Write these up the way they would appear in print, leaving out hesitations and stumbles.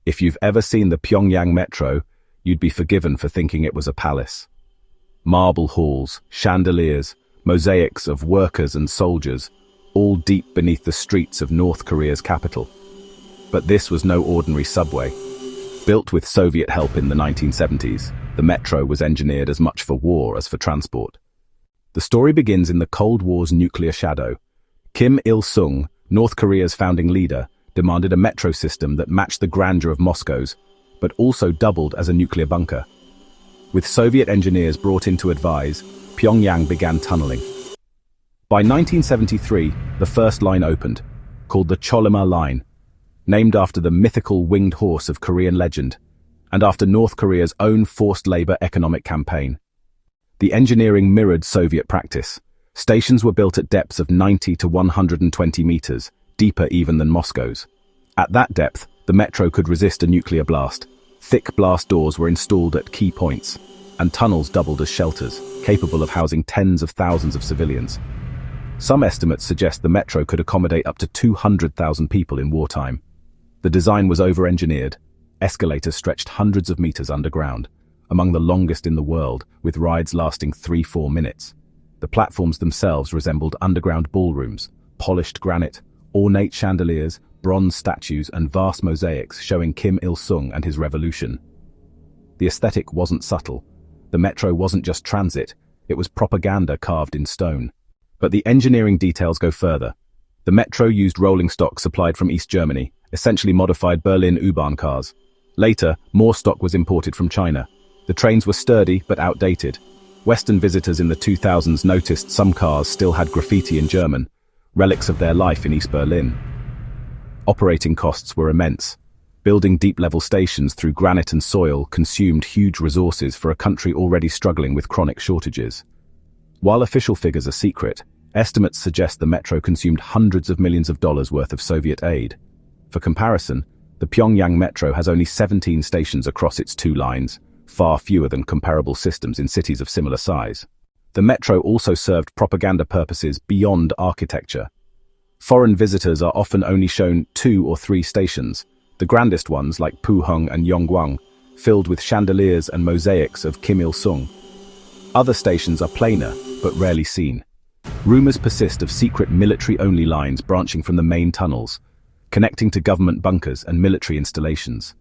If you've ever seen the Pyongyang Metro, you'd be forgiven for thinking it was a palace. Marble halls, chandeliers, mosaics of workers and soldiers, all deep beneath the streets of North Korea's capital. But this was no ordinary subway. Built with Soviet help in the 1970s, the metro was engineered as much for war as for transport. The story begins in the Cold War's nuclear shadow. Kim Il-sung, North Korea's founding leader, demanded a metro system that matched the grandeur of Moscow's, but also doubled as a nuclear bunker. With Soviet engineers brought in to advise, Pyongyang began tunneling. By 1973, the first line opened, called the Cholima Line, named after the mythical winged horse of Korean legend, and after North Korea's own forced labor economic campaign. The engineering mirrored Soviet practice. Stations were built at depths of 90 to 120 meters, deeper even than Moscow's. At that depth, the metro could resist a nuclear blast. Thick blast doors were installed at key points, and tunnels doubled as shelters, capable of housing tens of thousands of civilians. Some estimates suggest the metro could accommodate up to 200,000 people in wartime. The design was over-engineered. Escalators stretched hundreds of meters underground, among the longest in the world, with rides lasting 3-4 minutes. The platforms themselves resembled underground ballrooms, polished granite, ornate chandeliers, bronze statues, and vast mosaics showing Kim Il-sung and his revolution. The aesthetic wasn't subtle. The metro wasn't just transit, it was propaganda carved in stone. But the engineering details go further. The metro used rolling stock supplied from East Germany, essentially modified Berlin U-Bahn cars. Later, more stock was imported from China. The trains were sturdy but outdated. Western visitors in the 2000s noticed some cars still had graffiti in German, relics of their life in East Berlin. Operating costs were immense. Building deep-level stations through granite and soil consumed huge resources for a country already struggling with chronic shortages. While official figures are secret, estimates suggest the metro consumed hundreds of millions of dollars worth of Soviet aid. For comparison, the Pyongyang Metro has only 17 stations across its 2 lines, far fewer than comparable systems in cities of similar size. The metro also served propaganda purposes beyond architecture. Foreign visitors are often only shown 2 or 3 stations, the grandest ones like Puhong and Yonggwang, filled with chandeliers and mosaics of Kim Il-sung. Other stations are plainer, but rarely seen. Rumors persist of secret military-only lines branching from the main tunnels, connecting to government bunkers and military installations.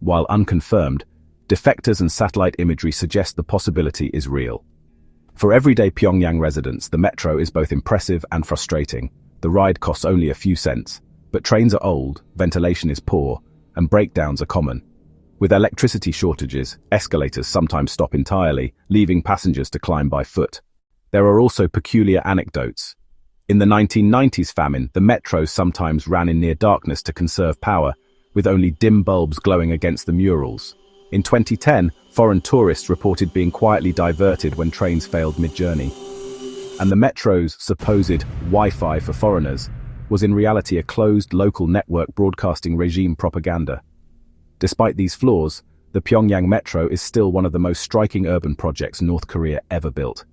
While unconfirmed, defectors and satellite imagery suggest the possibility is real. For everyday Pyongyang residents, the metro is both impressive and frustrating. The ride costs only a few cents, but trains are old, ventilation is poor, and breakdowns are common. With electricity shortages, escalators sometimes stop entirely, leaving passengers to climb by foot. There are also peculiar anecdotes. In the 1990s famine, the metro sometimes ran in near darkness to conserve power, with only dim bulbs glowing against the murals. In 2010, foreign tourists reported being quietly diverted when trains failed mid-journey. And the metro's supposed Wi-Fi for foreigners was in reality a closed local network broadcasting regime propaganda. Despite these flaws, the Pyongyang Metro is still one of the most striking urban projects North Korea ever built.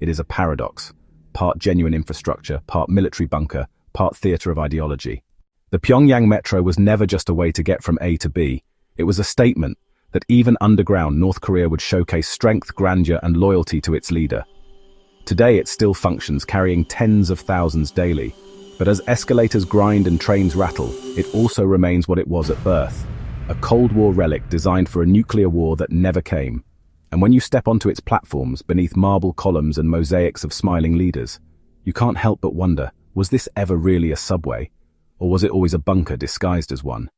It is a paradox, part genuine infrastructure, part military bunker, part theater of ideology. The Pyongyang Metro was never just a way to get from A to B. It was a statement that even underground North Korea would showcase strength, grandeur, and loyalty to its leader. Today it still functions, carrying tens of thousands daily. But as escalators grind and trains rattle, it also remains what it was at birth. A Cold War relic designed for a nuclear war that never came. And when you step onto its platforms, beneath marble columns and mosaics of smiling leaders, you can't help but wonder, was this ever really a subway? Or was it always a bunker disguised as one?